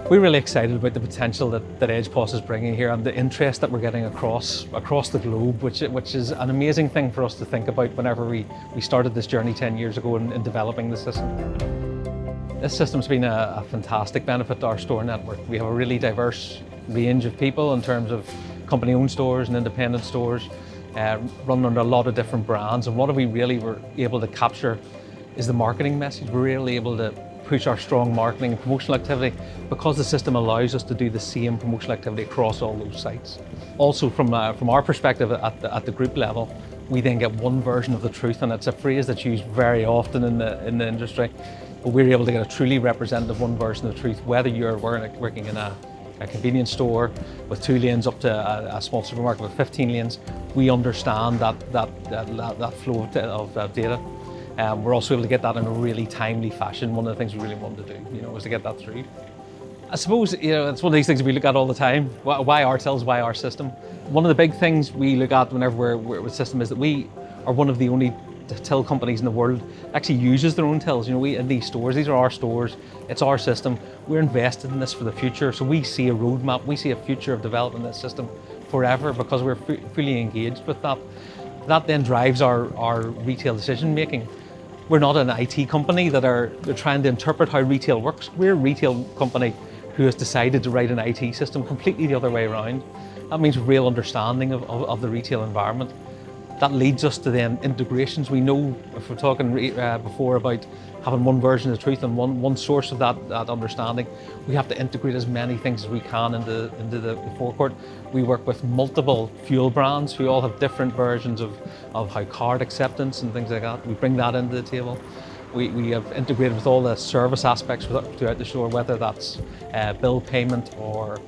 We're really excited about the potential that EDGEPoS is bringing here and the interest that we're getting across the globe, which is an amazing thing for us to think about whenever we started this journey 10 years ago in developing the system. This system's been a fantastic benefit to our store network. We have a really diverse range of people in terms of company-owned stores and independent stores, run under a lot of different brands. And what we really were able to capture is the marketing message. We're really able to push our strong marketing and promotional activity because the system allows us to do the same promotional activity across all those sites. Also from our perspective at the group level, we then get one version of the truth, and it's a phrase that's used very often in the industry, but we're able to get a truly representative one version of the truth, whether you're working in a convenience store with 2 lanes up to a small supermarket with 15 lanes. We understand that flow of data. We're also able to get that in a really timely fashion. One of the things we really wanted to do, is to get that through. I suppose, it's one of these things we look at all the time. Why our tills, why our system? One of the big things we look at whenever we're with system is that we are one of the only till companies in the world that actually uses their own tills. We in these stores, these are our stores, it's our system. We're invested in this for the future, so we see a roadmap, we see a future of developing this system forever because we're fully engaged with that. That then drives our retail decision making. We're not an IT company they're trying to interpret how retail works. We're a retail company who has decided to write an IT system completely the other way around. That means real understanding of the retail environment. That leads us to then integrations. We know, if we're talking before about having one version of the truth and one source of that understanding, we have to integrate as many things as we can into the forecourt. We work with multiple fuel brands who all have different versions of how card acceptance and things like that. We bring that into the table. We have integrated with all the service aspects throughout the store, whether that's bill payment or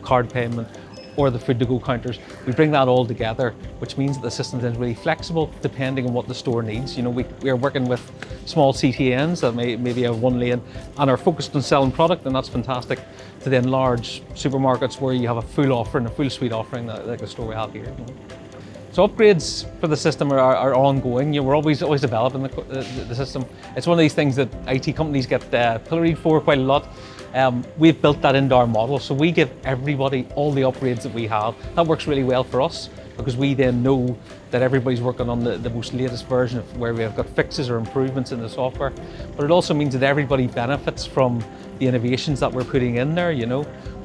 card payment, or the food to go counters. We bring that all together, which means that the system is really flexible depending on what the store needs. We are working with small CTNs that maybe have 1 lane and are focused on selling product, and that's fantastic, to then large supermarkets where you have a full offering, a full suite offering like the store we have here. So upgrades for the system are ongoing. We're always developing the system. It's one of these things that IT companies get pilloried for quite a lot. We've built that into our model, so we give everybody all the upgrades that we have. That works really well for us because we then know that everybody's working on the most latest version of where we have got fixes or improvements in the software. But it also means that everybody benefits from the innovations that we're putting in there.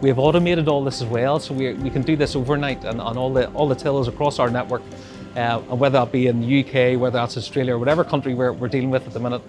We have automated all this as well, so we can do this overnight and on all the tills across our network, and whether that be in the UK, whether that's Australia, or whatever country we're dealing with at the minute.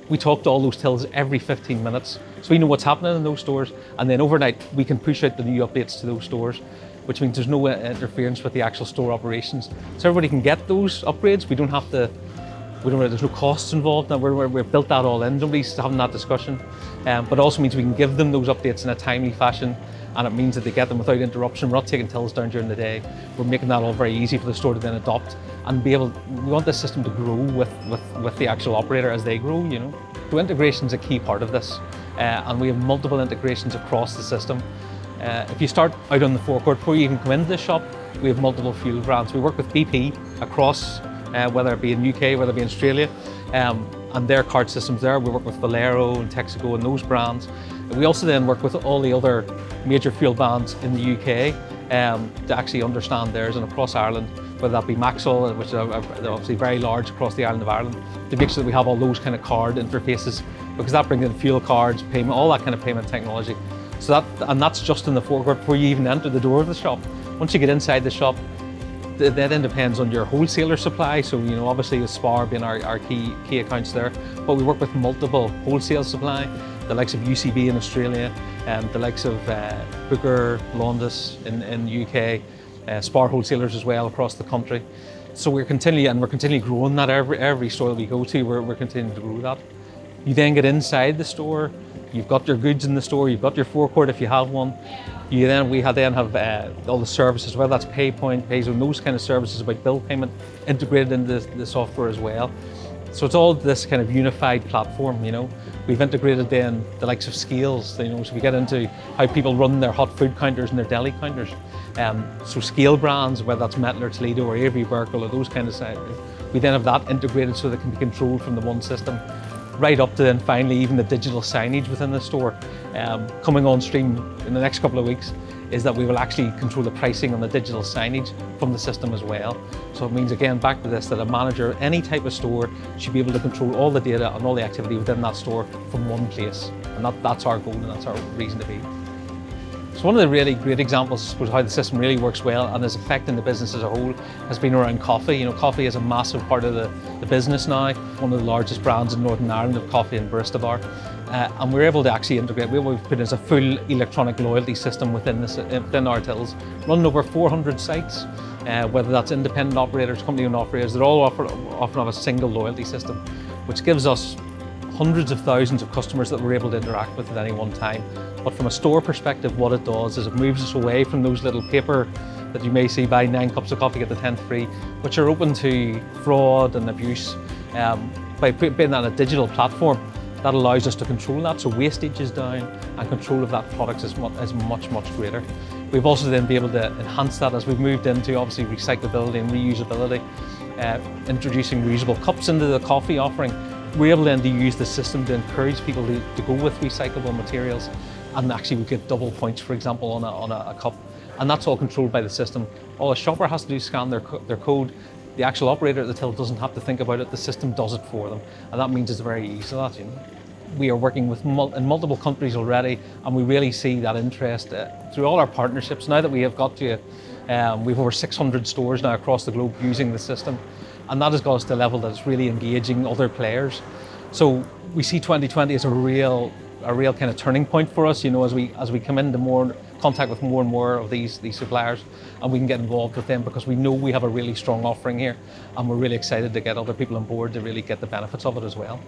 We talk to all those tills every 15 minutes, so we know what's happening in those stores, and then overnight we can push out the new updates to those stores, which means there's no interference with the actual store operations. So everybody can get those upgrades. There's no costs involved. Now we've built that all in. Nobody's having that discussion, but it also means we can give them those updates in a timely fashion, and it means that they get them without interruption. We're not taking tills down during the day. We're making that all very easy for the store to then adopt and be able. We want this system to grow with the actual operator as they grow. So integration is a key part of this, and we have multiple integrations across the system. If you start out on the forecourt, before you even come into the shop, we have multiple fuel brands. We work with BP across, whether it be in UK, whether it be in Australia, and their card systems there. We work with Valero and Texaco and those brands. We also then work with all the other major fuel brands in the UK to actually understand theirs, and across Ireland, whether that be Maxwell, which are obviously very large across the island of Ireland, to make sure that we have all those kind of card interfaces, because that brings in fuel cards, payment, all that kind of payment technology. So that's just in the forecourt before you even enter the door of the shop. Once you get inside the shop, that then depends on your wholesaler supply. So obviously with Spar being our key accounts there, but we work with multiple wholesale supply, the likes of UCB in Australia, and the likes of Booker, Londis in the UK, Spar wholesalers as well across the country. So we're continually growing that. Every store that we go to, we're continuing to grow that. You then get inside the store, you've got your goods in the store, you've got your forecourt if you have one. We then have all the services, whether that's PayPoint, PayZone, those kind of services about bill payment integrated into the software as well. So it's all this kind of unified platform. We've integrated then the likes of scales. So we get into how people run their hot food counters and their deli counters. So scale brands, whether that's Mettler, Toledo, or Avery Berkel, or those kind of sites, We then have that integrated so that it can be controlled from the one system, right up to then finally even the digital signage within the store. Coming on stream in the next couple of weeks is that we will actually control the pricing on the digital signage from the system as well. So it means, again, back to this, that a manager, any type of store, should be able to control all the data and all the activity within that store from one place. And that's our goal and that's our reason to be. So one of the really great examples of how the system really works well and is affecting the business as a whole has been around coffee. You know, coffee is a massive part of the business now. One of the largest brands in Northern Ireland of coffee and barista bar. And we're able to actually integrate, we've put as a full electronic loyalty system within our tills, running over 400 sites, whether that's independent operators, company-owned operators, they're all often have a single loyalty system, which gives us hundreds of thousands of customers that we're able to interact with at any one time. But from a store perspective, what it does is it moves us away from those little paper that you may see, buy 9 cups of coffee, get the 10th free, which are open to fraud and abuse. By putting that on a digital platform, that allows us to control that, so wastage is down and control of that product is much, much greater. We've also then been able to enhance that as we've moved into obviously recyclability and reusability, introducing reusable cups into the coffee offering. We're able then to use the system to encourage people to go with recyclable materials, and actually we get double points, for example, on a cup, and that's all controlled by the system. All a shopper has to do is scan their code. The actual operator at the till doesn't have to think about it, the system does it for them, and that means it's very easy. That, you know. We are working with in multiple countries already, and we really see that interest through all our partnerships. Now that we have got to, we've over 600 stores now across the globe using the system, and that has got us to a level that it's really engaging other players. So we see 2020 as a real kind of turning point for us, you know, as we come into more contact with more and more of these suppliers, and we can get involved with them because we know we have a really strong offering here, and we're really excited to get other people on board to really get the benefits of it as well.